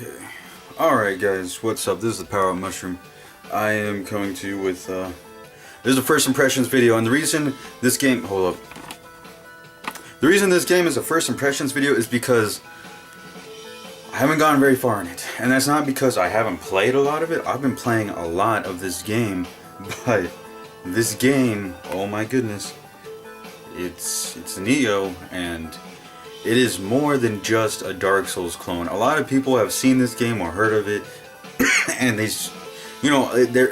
Okay. Alright guys, what's up? This is the Power Up Mushroom. I am coming to you with, this is a first impressions video, and the reason this game, hold up. The reason this game is a first impressions video is because I haven't gone very far in it. And that's not because I haven't played a lot of it. I've been playing a lot of this game, but this game, oh my goodness, it's Nioh, and it is more than just a Dark Souls clone. A lot of people have seen this game or heard of it, and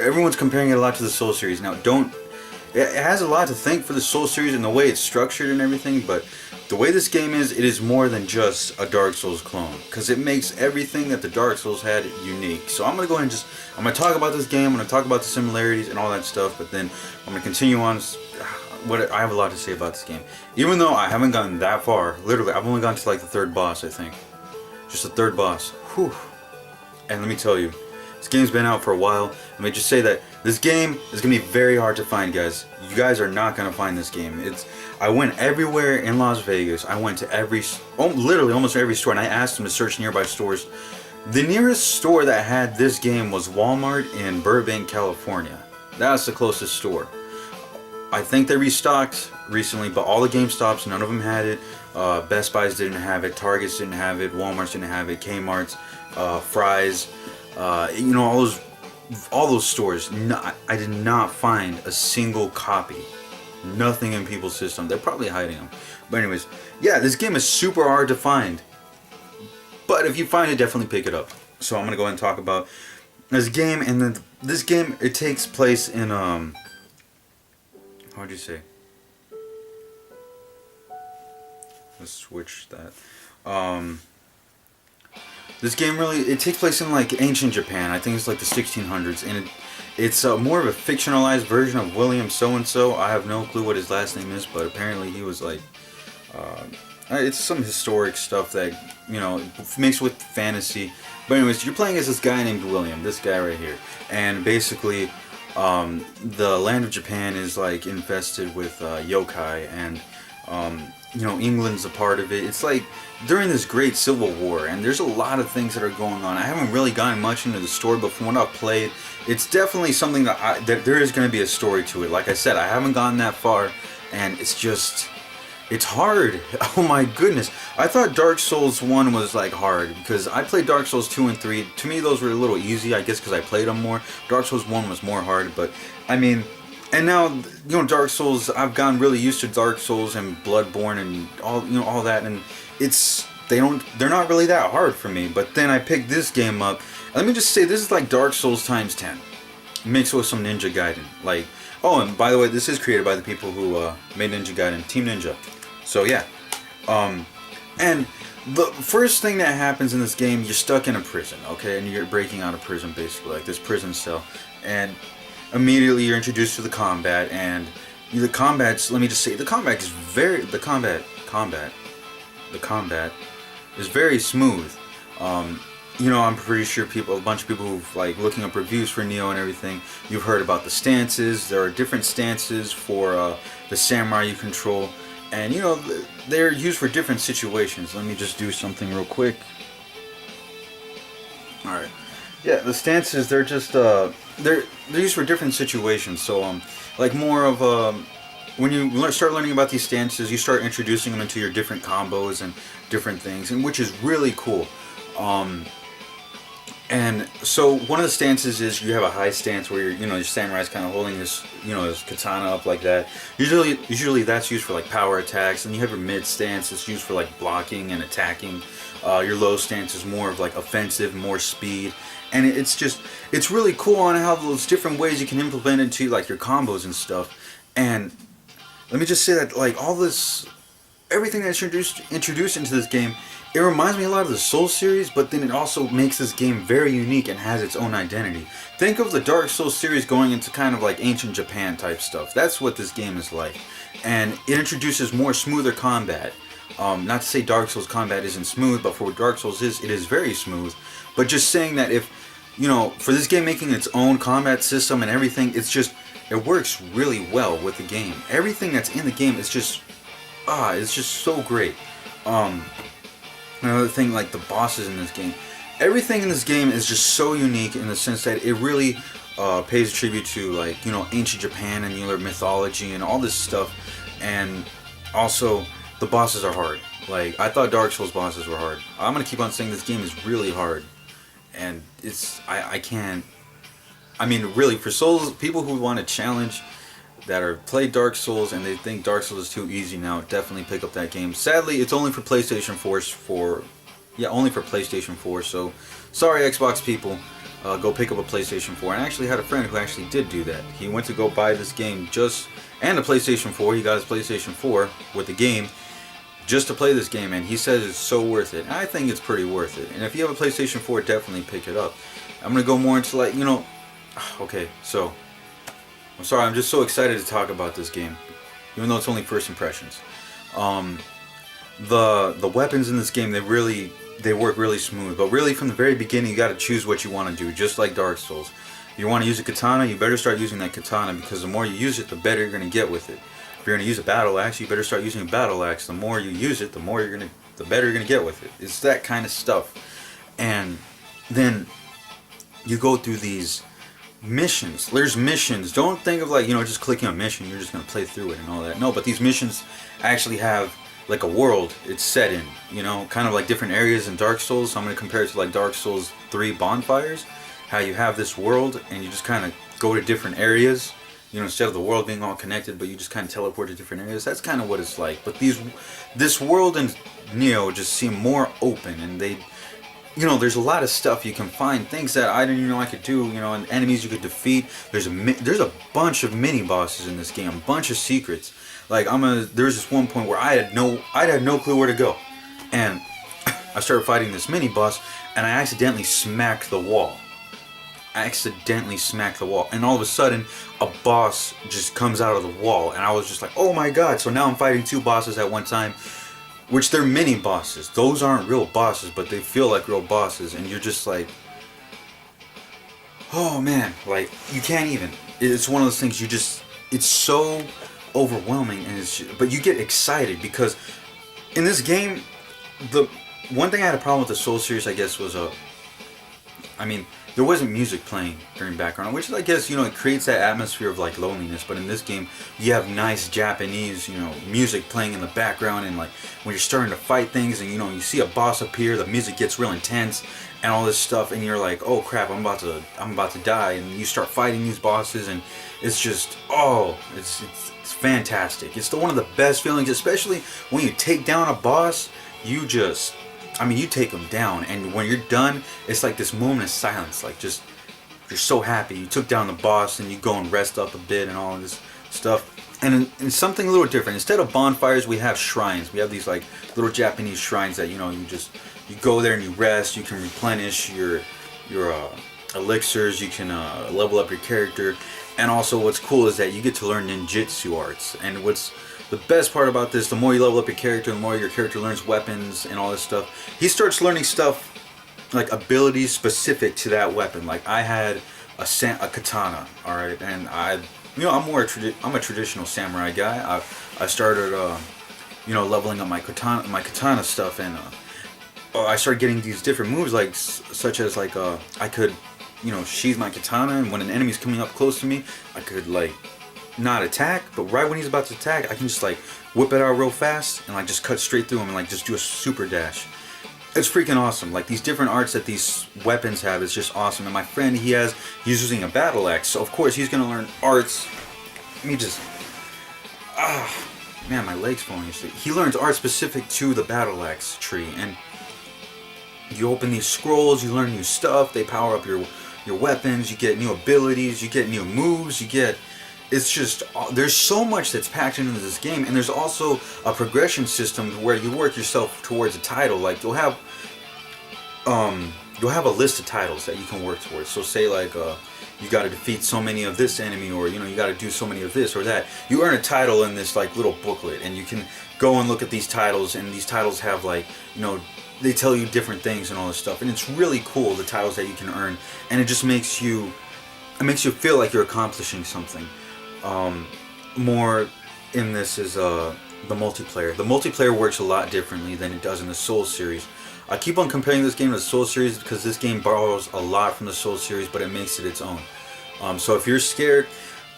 everyone's comparing it a lot to the Soul series. Now, it has a lot to thank for the Soul series and the way it's structured and everything, but the way this game is, it is more than just a Dark Souls clone, because it makes everything that the Dark Souls had unique. So I'm going to go ahead and I'm going to talk about this game, I'm going to talk about the similarities and all that stuff, but then I'm going to continue on. I have a lot to say about this game. Even though I haven't gotten that far, literally, I've only gotten to like the third boss, I think. Just the third boss. Whew. And let me tell you, this game's been out for a while. Let me just say that this game is going to be very hard to find, guys. You guys are not going to find this game. I went everywhere in Las Vegas. I went to literally almost every store, and I asked them to search nearby stores. The nearest store that had this game was Walmart in Burbank, California. That's the closest store. I think they restocked recently, but all the GameStops, none of them had it. Best Buys didn't have it. Targets didn't have it. Walmarts didn't have it. Kmart's, Fry's, all those stores. I did not find a single copy. Nothing in people's system. They're probably hiding them. But anyways, yeah, this game is super hard to find. But if you find it, definitely pick it up. So I'm gonna go ahead and talk about this game, and then this game, it takes place in how'd you say? Let's switch that. This game it takes place in like ancient Japan. I think it's like the 1600s, and it's more of a fictionalized version of William so-and-so. I have no clue what his last name is, but apparently he was like, it's some historic stuff that, mixed with fantasy. But anyways, you're playing as this guy named William, this guy right here, and basically the land of Japan is like infested with yokai, and England's a part of it. It's like during this great civil war, and there's a lot of things that are going on. I haven't really gotten much into the story, but from what I've played, it's definitely something that there is going to be a story to it. Like I said, I haven't gotten that far, and it's hard. Oh my goodness. I thought Dark Souls 1 was like hard, because I played Dark Souls 2 and 3. To me, those were a little easy, I guess, because I played them more. Dark Souls 1 was more hard, but I mean, and now, Dark Souls, I've gotten really used to Dark Souls and Bloodborne and all that, and they're not really that hard for me. But then I picked this game up. Let me just say, this is like Dark Souls times 10, mixed with some Ninja Gaiden. Like, oh, and by the way, this is created by the people who made Ninja Gaiden, Team Ninja. So yeah, and the first thing that happens in this game, you're stuck in a prison, okay, and you're breaking out of prison, basically, like this prison cell, and immediately you're introduced to the combat, and the combat is very smooth. I'm pretty sure a bunch of people who've like looking up reviews for Nioh and everything, you've heard about the stances. There are different stances for the samurai you control. And they're used for different situations. Let me just do something real quick. Alright. Yeah, the stances, they're just they're used for different situations. So like more of when you start learning about these stances, you start introducing them into your different combos and different things, and which is really cool. And so one of the stances is you have a high stance where your samurai's kind of holding his his katana up like that. Usually that's used for like power attacks, and you have your mid stance that's used for like blocking and attacking. Your low stance is more of like offensive, more speed, and it's really cool on how those different ways you can implement into like your combos and stuff. And let me just say that like everything that's introduced into this game, it reminds me a lot of the Soul series, but then it also makes this game very unique and has its own identity. Think of the Dark Souls series going into kind of like ancient Japan type stuff. That's what this game is like. And it introduces more smoother combat. Not to say Dark Souls combat isn't smooth, but for what Dark Souls is, it is very smooth. But just saying that for this game making its own combat system and everything, it works really well with the game. Everything that's in the game is just so great. Another thing, like the bosses in this game, everything in this game is just so unique in the sense that it really pays tribute to, like, you know, ancient Japan and, you know, mythology and all this stuff. And also, the bosses are hard. Like, I thought Dark Souls bosses were hard. I'm gonna keep on saying this game is really hard, and I can't. I mean, really, for Souls, people who want a challenge that are played Dark Souls and they think Dark Souls is too easy now, definitely pick up that game. Sadly, it's only for PlayStation 4. Only for PlayStation 4. So, sorry, Xbox people. Go pick up a PlayStation 4. And I actually had a friend who actually did do that. He went to go buy this game and a PlayStation 4. He got his PlayStation 4 with the game just to play this game, and he says it's so worth it. And I think it's pretty worth it. And if you have a PlayStation 4, definitely pick it up. I'm gonna go more into, like, you know, okay, so I'm sorry, I'm just so excited to talk about this game, even though it's only first impressions. The weapons in this game, they work really smooth, but really from the very beginning you got to choose what you want to do, just like Dark Souls. If you want to use a katana, you better start using that katana, because the more you use it, the better you're going to get with it. If you're going to use a battle axe, you better start using a battle axe. The more you use it, the better you're going to get with it. It's that kind of stuff. And then you go through these missions. There's missions. Don't think of, like, you know, just clicking a mission, you're just going to play through it and all that. No, but these missions actually have like a world it's set in, you know, kind of like different areas in Dark Souls. So I'm going to compare it to like Dark Souls 3 bonfires, how you have this world and you just kind of go to different areas, you know, instead of the world being all connected, but you just kind of teleport to different areas. That's kind of what it's like. But this world in Nioh just seem more open, and they, you know, there's a lot of stuff you can find, things that I didn't even know I could do, you know, and enemies you could defeat. There's a bunch of mini bosses in this game, a bunch of secrets. Like, there's this one point where I had no clue where to go, and I started fighting this mini boss, and I accidentally smacked the wall. And all of a sudden a boss just comes out of the wall, and I was just like, oh my god. So now I'm fighting two bosses at one time, which they're mini bosses. Those aren't real bosses, but they feel like real bosses, and you're just like, oh man, like, you can't even. It's one of those things, it's so overwhelming, and but you get excited because in this game, the one thing I had a problem with the Soul series, I guess, was there wasn't music playing during background, which I guess, you know, it creates that atmosphere of like loneliness. But in this game, you have nice Japanese, you know, music playing in the background, and like when you're starting to fight things, and you know, you see a boss appear, the music gets real intense and all this stuff, and you're like, oh crap, I'm about to die, and you start fighting these bosses, and it's just, it's fantastic. It's one of the best feelings, especially when you take down a boss. You take them down, and when you're done, it's like this moment of silence. Like, just, you're so happy you took down the boss, and you go and rest up a bit and all of this stuff. And it's something a little different. Instead of bonfires, we have shrines. We have these like little Japanese shrines that, you know, you go there and you rest. You can replenish your elixirs. You can level up your character. And also, what's cool is that you get to learn ninjutsu arts. And what's the best part about this, the more you level up your character, the more your character learns weapons and all this stuff. He starts learning stuff, like abilities specific to that weapon. Like, I had a katana, all right, and I'm a traditional samurai guy. I started, leveling up my katana stuff, and I started getting these different moves, like such as like I could, you know, sheathe my katana, and when an enemy's coming up close to me, I could like not attack, but right when he's about to attack, I can just like whip it out real fast and like just cut straight through him and like just do a super dash. It's freaking awesome. Like, these different arts that these weapons have is just awesome. And my friend, he's using a battle axe, so of course he's gonna learn arts. Let me just, man, my leg's falling asleep. He learns art specific to the battle axe tree, and you open these scrolls, you learn new stuff. They power up your weapons. You get new abilities. You get new moves. It's just, there's so much that's packed into this game, and there's also a progression system where you work yourself towards a title. Like, you'll have a list of titles that you can work towards. So say like you got to defeat so many of this enemy, or you know, you got to do so many of this or that. You earn a title in this like little booklet, and you can go and look at these titles, and these titles have like, you know, they tell you different things and all this stuff, and it's really cool, the titles that you can earn, and it just makes you feel like you're accomplishing something. More in this is the multiplayer. The multiplayer works a lot differently than it does in the Souls series. I keep on comparing this game to the Soul series because this game borrows a lot from the Soul series, but it makes it its own. So if you're scared,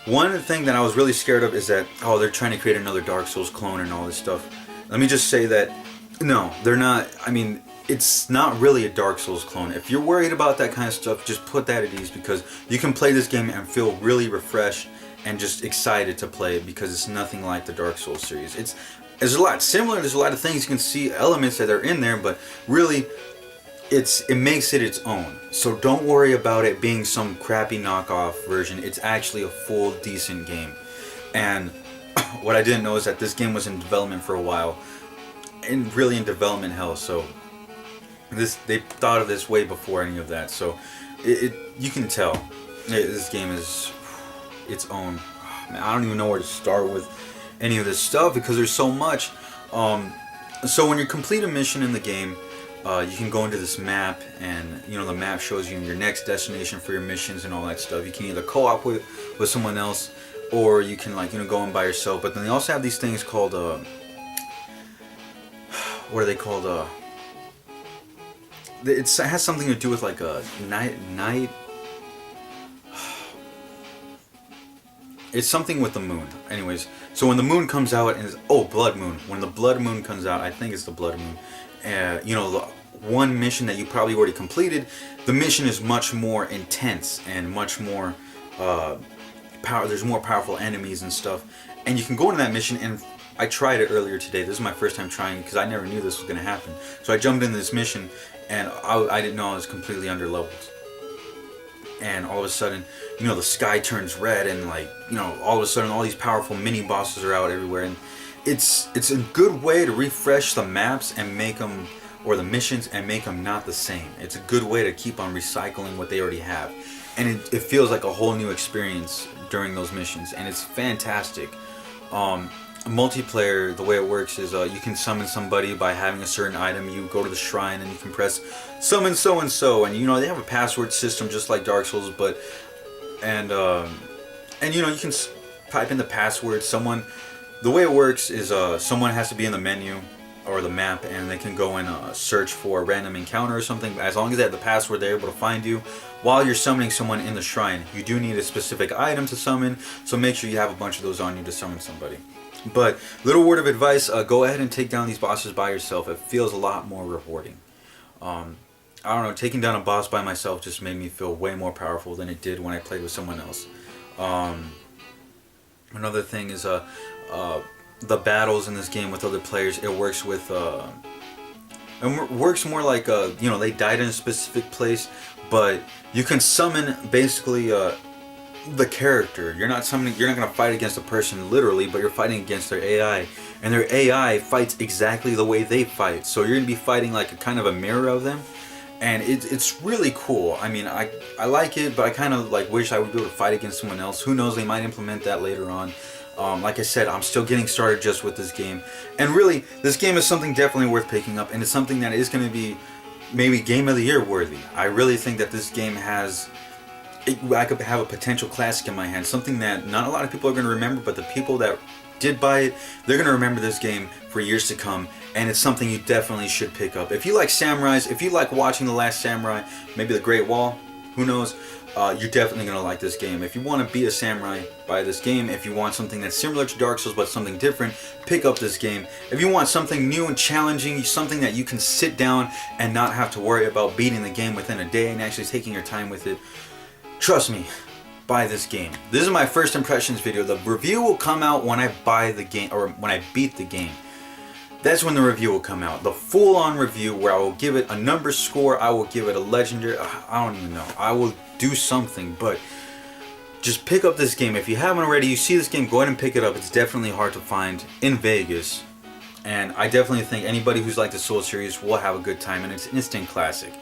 one thing that I was really scared of is that, oh, they're trying to create another Dark Souls clone and all this stuff. Let me just say that, no, they're not. I mean, it's not really a Dark Souls clone. If you're worried about that kind of stuff, just put that at ease, because you can play this game and feel really refreshed and just excited to play it, because it's nothing like the Dark Souls series. There's a lot similar, there's a lot of things you can see, elements that are in there, but really it makes it its own. So don't worry about it being some crappy knockoff version. It's actually a full decent game. And what I didn't know is that this game was in development for a while, and really in development hell. So they thought of this way before any of that. So you can tell this game is its own. Man, I don't even know where to start with any of this stuff because there's so much. So when you complete a mission in the game, you can go into this map, and the map shows you your next destination for your missions and all that stuff. You can either co-op with someone else, or you can go in by yourself. But then they also have these things called what are they called? It has something to do with like a night. It's something with the moon. Anyways, so when the moon comes out, and blood moon. When the blood moon comes out, I think it's the blood moon. The one mission that you probably already completed, the mission is much more intense and much more power. There's more powerful enemies and stuff, and you can go into that mission. And I tried it earlier today. This is my first time trying because I never knew this was going to happen. So I jumped into this mission, and I didn't know I was completely under leveled. And all of a sudden, the sky turns red, and all of a sudden all these powerful mini bosses are out everywhere. And it's a good way to refresh the maps and make them, or the missions, and make them not the same. It's a good way to keep on recycling what they already have. And it feels like a whole new experience during those missions, and it's fantastic. Multiplayer, the way it works is you can summon somebody by having a certain item. You go to the shrine and you can press summon so and so, and they have a password system just like Dark Souls, but you can type in the password. The way it works is someone has to be in the menu or the map, and they can go and search for a random encounter or something. As long as they have the password, they're able to find you. While you're summoning someone in the shrine, you do need a specific item to summon, so make sure you have a bunch of those on you to summon somebody. But little word of advice, go ahead and take down these bosses by yourself. It feels a lot more rewarding. I don't know, taking down a boss by myself just made me feel way more powerful than it did when I played with someone else. Another thing is the battles in this game with other players. It works with it works more like they died in a specific place, but you can summon basically the character. You're not gonna fight against a person literally, but you're fighting against their AI, and their AI fights exactly the way they fight. So you're gonna be fighting like a kind of a mirror of them, and it's really cool. I mean, I like it, but I kind of wish I would be able to fight against someone else. Who knows? They might implement that later on. Like I said, I'm still getting started just with this game, and really, this game is something definitely worth picking up, and it's something that is going to be maybe Game of the Year worthy. I really think that this game I could have a potential classic in my hand, something that not a lot of people are going to remember, but the people that did buy it, they're going to remember this game for years to come, and it's something you definitely should pick up. If you like samurais, if you like watching The Last Samurai, maybe The Great Wall, who knows, you're definitely going to like this game. If you want to be a samurai, buy this game. If you want something that's similar to Dark Souls but something different, pick up this game. If you want something new and challenging, something that you can sit down and not have to worry about beating the game within a day and actually taking your time with it, trust me, buy this game. This is my first impressions video. The review will come out when I buy the game, or when I beat the game. That's when the review will come out. The full-on review where I will give it a number score, I will give it a legendary, I don't even know. I will do something, but just pick up this game. If you haven't already, you see this game, go ahead and pick it up. It's definitely hard to find in Vegas. And I definitely think anybody who's liked the Soul series will have a good time, and it's an instant classic.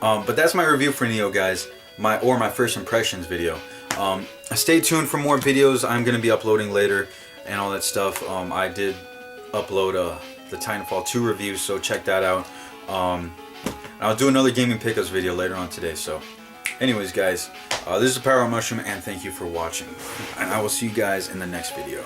But that's my review for Nioh, guys. My first impressions video. Stay tuned for more videos I'm going to be uploading later and all that stuff. I did upload the Titanfall 2 review, so check that out. I'll do another gaming pickups video later on today. So anyways, guys, this is the Power Mushroom, and thank you for watching, and I will see you guys in the next video.